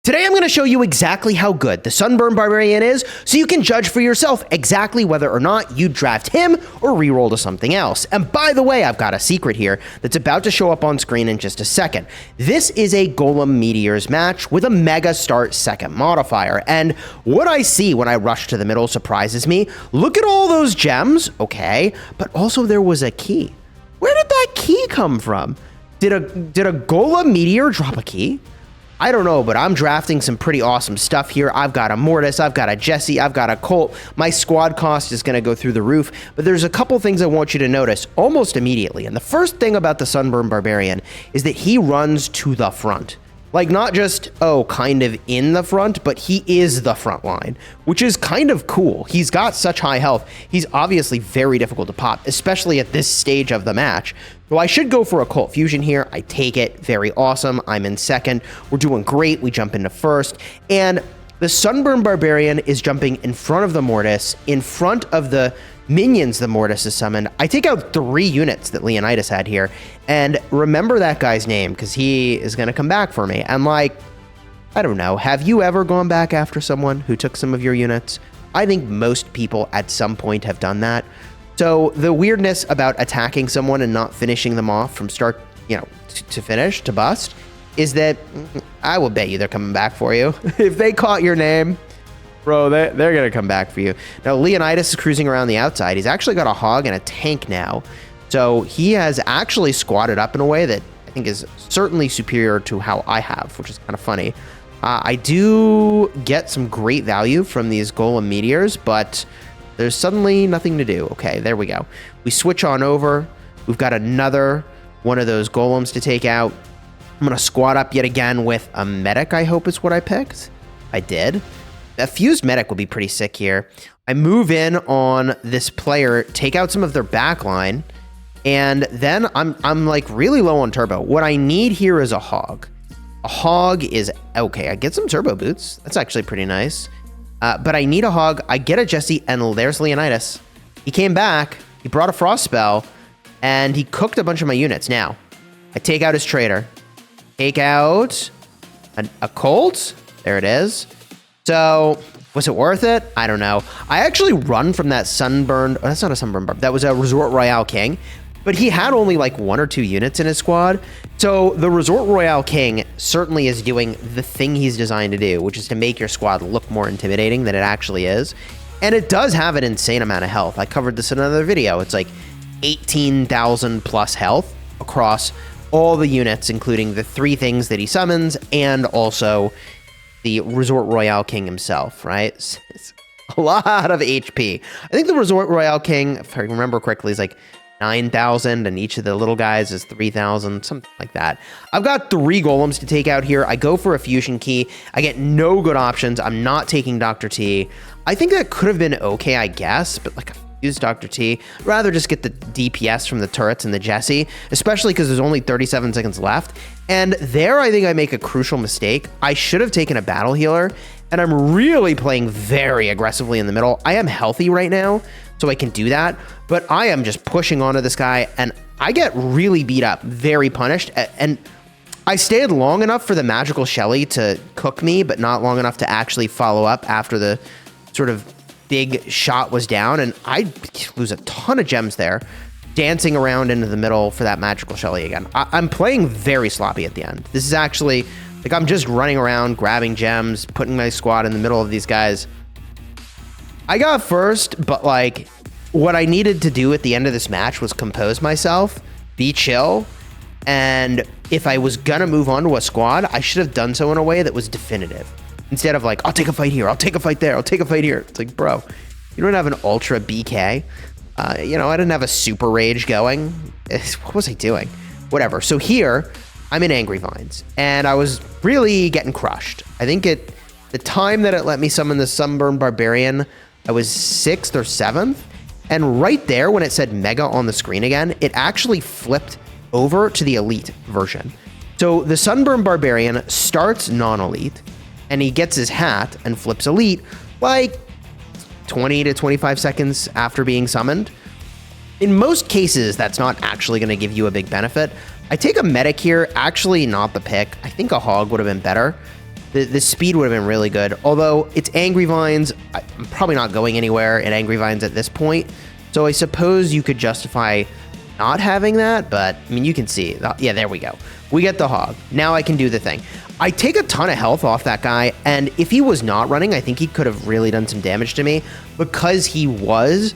Today I'm going to show you exactly how good the Sunburned Barbarian is so you can judge for yourself exactly whether or not you draft him or reroll to something else. And by the way, I've got a secret here that's about to show up on screen in just a second. This is a Golem Meteors match with a Mega Start second modifier, and what I see when I rush to the middle surprises me. Look at all those gems, okay, but also there was a key. Where did that key come from? Did a Golem Meteor drop a key? I don't know, but I'm drafting some pretty awesome stuff here. I've got a Mortis, I've got a Jesse, I've got a Colt. My squad cost is going to go through the roof, but there's a couple things I want you to notice almost immediately. And the first thing about the Sunburned Barbarian is that he runs to the front. Like, not just, oh, kind of in the front, but he is the front line, which is kind of cool. He's got such high health. He's obviously very difficult to pop, especially at this stage of the match. So I should go for a Colt Fusion here. I take it. Very awesome. I'm in second. We're doing great. We jump into first. And the Sunburned Barbarian is jumping in front of the Mortis, in front of the minions the Mortis is summoned. I take out 3 units that Leonidas had here, and remember that guy's name, because he is going to come back for me. And like, I don't know, have you ever gone back after someone who took some of your units? I think most people at some point have done that. So the weirdness about attacking someone and not finishing them off from start, to finish, to bust, is that I will bet you they're coming back for you. If they caught your name, bro, they're going to come back for you. Now, Leonidas is cruising around the outside. He's actually got a hog and a tank now. So he has actually squatted up in a way that I think is certainly superior to how I have, which is kind of funny. I do get some great value from these Golem Meteors, but there's suddenly nothing to do. Okay, there we go. We switch on over. We've got another one of those golems to take out. I'm going to squat up yet again with a medic, I hope is what I picked. I did. A fused medic would be pretty sick here. I move in on this player, take out some of their backline, and then I'm like really low on turbo. What I need here is a hog. A hog is okay. I get some turbo boots. That's actually pretty nice. But I need a hog. I get a Jesse, and there's Leonidas. He came back. He brought a frost spell, and he cooked a bunch of my units. Now, I take out his trader. Take out a Colt. There it is. So, was it worth it? I don't know. I actually run from that Sunburned... Oh, that's not a Sunburned Barb. That was a Resort Royale King. But he had only like 1 or 2 units in his squad. So, the Resort Royale King certainly is doing the thing he's designed to do, which is to make your squad look more intimidating than it actually is. And it does have an insane amount of health. I covered this in another video. It's like 18,000 plus health across all the units, including the 3 things that he summons, and also the Resort Royale King himself, right? It's a lot of HP. I think the Resort Royale King, if I remember correctly, is like 9,000, and each of the little guys is 3,000, something like that. I've got 3 golems to take out here. I go for a fusion key. I get no good options. I'm not taking Dr. T. I think that could have been okay, I guess, but like use Dr. T. Rather just get the DPS from the turrets and the Jesse, especially because there's only 37 seconds left. And there, I think I make a crucial mistake. I should have taken a battle healer, and I'm really playing very aggressively in the middle. I am healthy right now, so I can do that, but I am just pushing onto this guy, and I get really beat up, very punished, and I stayed long enough for the magical Shelly to cook me, but not long enough to actually follow up after the sort of big shot was down, and I lose a ton of gems there, dancing around into the middle for that magical Shelly again. I'm playing very sloppy at the end. This is actually, like, I'm just running around, grabbing gems, putting my squad in the middle of these guys. I got first, but like, what I needed to do at the end of this match was compose myself, be chill, and if I was gonna move on to a squad, I should have done so in a way that was definitive. Instead of like, I'll take a fight here, I'll take a fight there, I'll take a fight here. It's like, bro, you don't have an ultra BK. I didn't have a super rage going. What was I doing? Whatever. So here, I'm in Angry Vines, and I was really getting crushed. I think the time that it let me summon the Sunburned Barbarian, I was 6th or 7th, and right there when it said Mega on the screen again, it actually flipped over to the Elite version. So the Sunburned Barbarian starts non-Elite, and he gets his hat and flips Elite like 20 to 25 seconds after being summoned. In most cases, that's not actually going to give you a big benefit. I take a medic here, actually not the pick. I think a hog would have been better. The speed would have been really good. Although it's Angry Vines, I'm probably not going anywhere in Angry Vines at this point. So I suppose you could justify not having that, but I mean, you can see. Yeah, there we go. We get the hog. Now I can do the thing. I take a ton of health off that guy, and if he was not running, I think he could have really done some damage to me. Because he was,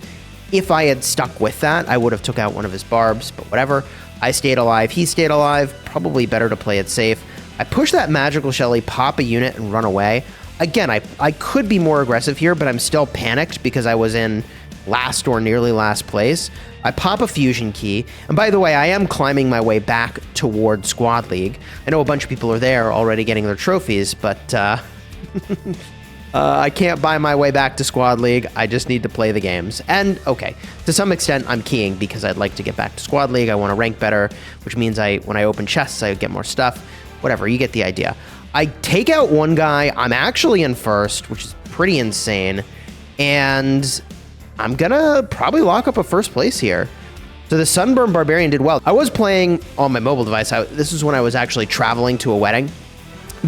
if I had stuck with that, I would have took out one of his barbs, but whatever. I stayed alive. He stayed alive. Probably better to play it safe. I push that Magical Shelly, pop a unit, and run away. Again, I could be more aggressive here, but I'm still panicked because I was in last or nearly last place. I pop a Fusion Key, and by the way, I am climbing my way back toward Squad League. I know a bunch of people are there already getting their trophies, but I can't buy my way back to Squad League. I just need to play the games. And, okay, to some extent, I'm keying because I'd like to get back to Squad League. I want to rank better, which means when I open chests, I get more stuff. Whatever, you get the idea. I take out one guy. I'm actually in first, which is pretty insane. And I'm gonna probably lock up a first place here. So the Sunburned Barbarian did well. I was playing on my mobile device. This is when I was actually traveling to a wedding.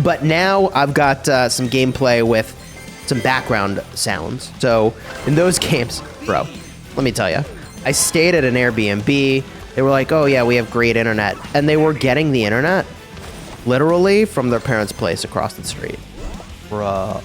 But now I've got some gameplay with some background sounds. So in those games, bro, let me tell you, I stayed at an Airbnb. They were like, oh yeah, we have great internet. And they were getting the internet literally from their parents' place across the street. Bro,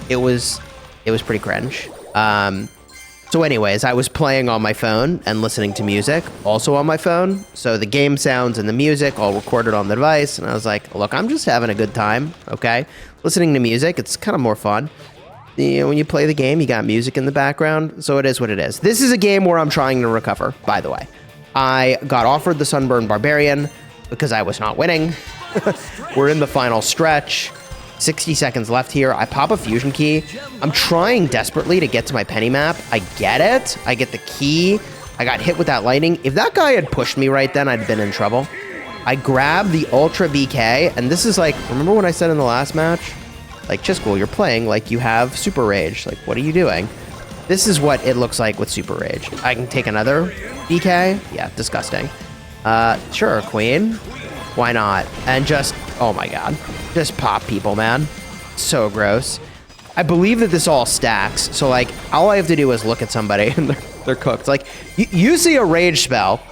it was pretty cringe. So anyways, I was playing on my phone and listening to music, also on my phone. So the game sounds and the music all recorded on the device. And I was like, look, I'm just having a good time, okay? Listening to music, it's kind of more fun. You know, when you play the game, you got music in the background. So it is what it is. This is a game where I'm trying to recover, by the way. I got offered the Sunburned Barbarian because I was not winning. We're in the final stretch. 60 seconds left here. I pop a Fusion Key. I'm trying desperately to get to my penny map. I get it. I get the key. I got hit with that lightning. If that guy had pushed me right then, I'd been in trouble. I grab the Ultra BK, and this is like, remember when I said in the last match? Like, Chisgule, you're playing like you have Super Rage. Like, what are you doing? This is what it looks like with Super Rage. I can take another BK. Yeah, disgusting. Sure, Queen. Why not? And just, oh my god. Just pop people, man. So gross. I believe that this all stacks. So, like, all I have to do is look at somebody and they're cooked. Like, you see a rage spell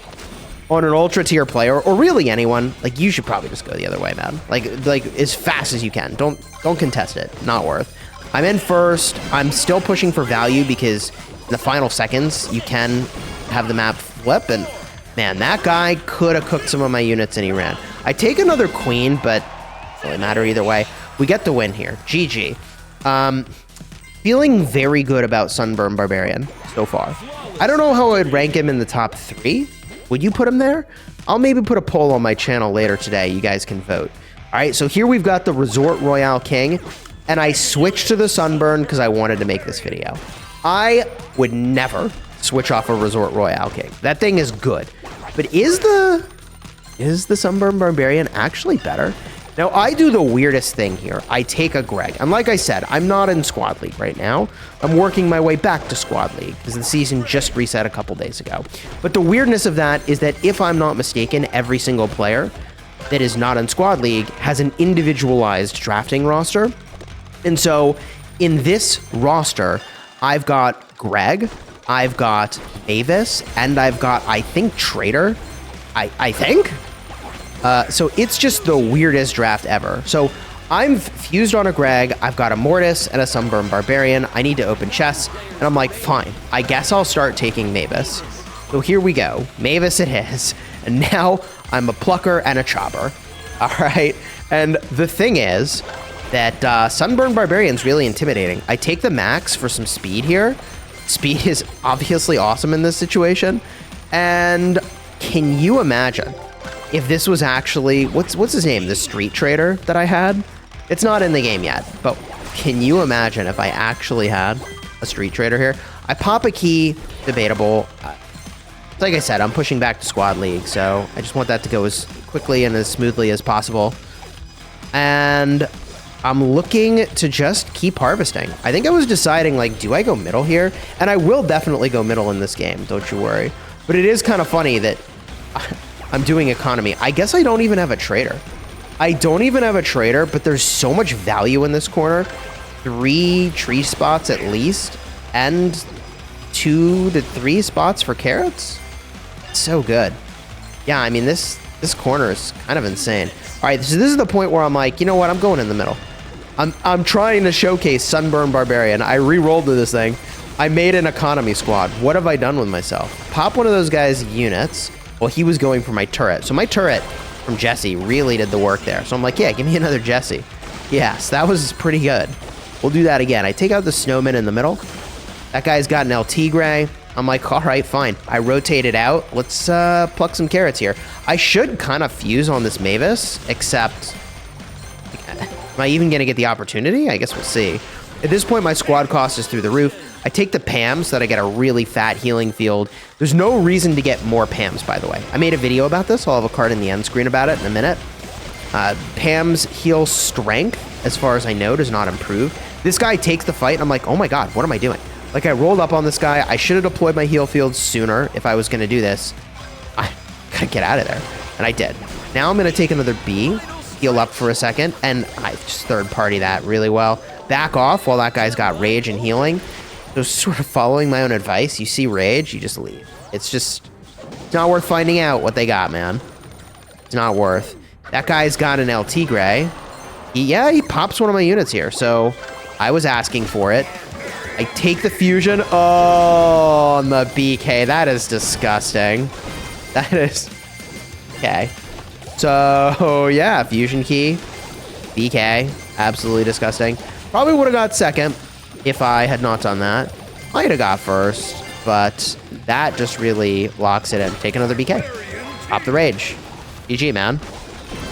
on an ultra tier player, or really anyone, like, you should probably just go the other way, man. Like as fast as you can. Don't contest it. Not worth. I'm in first. I'm still pushing for value because in the final seconds, you can have the map flip, and man, that guy could have cooked some of my units and he ran. I take another queen, but it doesn't really matter either way. We get the win here. GG. Feeling very good about Sunburned Barbarian so far. I don't know how I'd rank him in the top 3. Would you put him there? I'll maybe put a poll on my channel later today. You guys can vote. All right, so here we've got the Resort Royale King, and I switched to the Sunburn because I wanted to make this video. I would never switch off a Resort Royale King. That thing is good. But is the Sunburned Barbarian actually better? Now, I do the weirdest thing here. I take a Greg. And like I said, I'm not in Squad League right now. I'm working my way back to Squad League because the season just reset a couple days ago. But the weirdness of that is that if I'm not mistaken, every single player that is not in Squad League has an individualized drafting roster. And so in this roster, I've got Greg, I've got Mavis, and I've got, I think, Trader. I think? So it's just the weirdest draft ever. So I'm fused on a Greg, I've got a Mortis and a Sunburned Barbarian. I need to open chests, and I'm like, fine, I guess I'll start taking Mavis. So here we go. Mavis it is. And now I'm a Plucker and a Chopper. All right? And the thing is that Sunburned Barbarian's really intimidating. I take the max for some speed here. Speed is obviously awesome in this situation. And can you imagine if this was actually, what's his name? The Street Trader that I had? It's not in the game yet, but can you imagine if I actually had a Street Trader here? I pop a key, debatable. Like I said, I'm pushing back to Squad League, so I just want that to go as quickly and as smoothly as possible. And I'm looking to just keep harvesting. I think I was deciding, like, do I go middle here? And I will definitely go middle in this game, don't you worry. But it is kind of funny that I'm doing economy. I guess I don't even have a trader. I don't even have a trader, but there's so much value in this corner. 3 tree spots at least, and 2 to 3 spots for carrots. So good. Yeah, I mean, this corner is kind of insane. All right, so this is the point where I'm like, you know what? I'm going in the middle. I'm trying to showcase Sunburned Barbarian. I re-rolled to this thing. I made an economy squad. What have I done with myself? Pop one of those guys' units. Well, he was going for my turret. So my turret from Jesse really did the work there. So I'm like, yeah, give me another Jesse. Yes, that was pretty good. We'll do that again. I take out the snowman in the middle. That guy's got an LT Gray. I'm like, all right, fine. I rotate it out. Let's pluck some carrots here. I should kind of fuse on this Mavis, except... Am I even going to get the opportunity? I guess we'll see. At this point, my squad cost is through the roof. I take the Pams so that I get a really fat healing field. There's no reason to get more Pams, by the way. I made a video about this. I'll have a card in the end screen about it in a minute. Pam's heal strength, as far as I know, does not improve. This guy takes the fight, and I'm like, oh my god, what am I doing? Like, I rolled up on this guy. I should have deployed my heal field sooner if I was going to do this. I gotta get out of there. And I did. Now I'm going to take another B, heal up for a second, and I just third-party that really well. Back off while that guy's got rage and healing. So sort of following my own advice, you see rage, you just leave. It's not worth finding out what they got, man. It's not worth. That guy's got an LT Gray. He pops one of my units here, so I was asking for it. I take the fusion. Oh, on the BK. That is disgusting. That is... Okay. So, yeah, fusion key. BK. Absolutely disgusting. Probably would have got second if I had not done that. Might have got first, but that just really locks it in. Take another BK. Pop the rage. GG, man.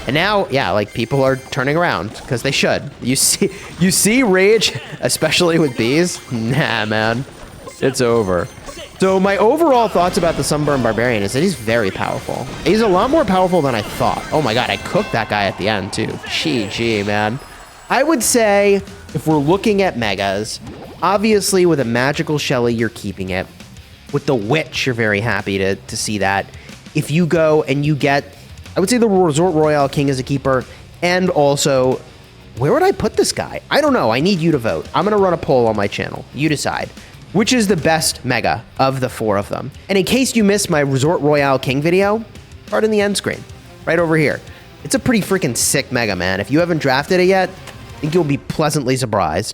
And now, yeah, like, people are turning around, because they should. You see rage, especially with bees? Nah, man. It's over. So my overall thoughts about the Sunburned Barbarian is that he's very powerful. He's a lot more powerful than I thought. Oh my god, I cooked that guy at the end, too. GG, man. I would say, if we're looking at megas, obviously with a magical Shelly, you're keeping it. With the Witch, you're very happy to see that. If you go and you get... I would say the Resort Royale King is a keeper, and also, where would I put this guy? I don't know. I need you to vote. I'm going to run a poll on my channel. You decide. Which is the best mega of the 4 of them? And in case you missed my Resort Royale King video, start in the end screen, right over here. It's a pretty freaking sick mega, man. If you haven't drafted it yet, I think you'll be pleasantly surprised.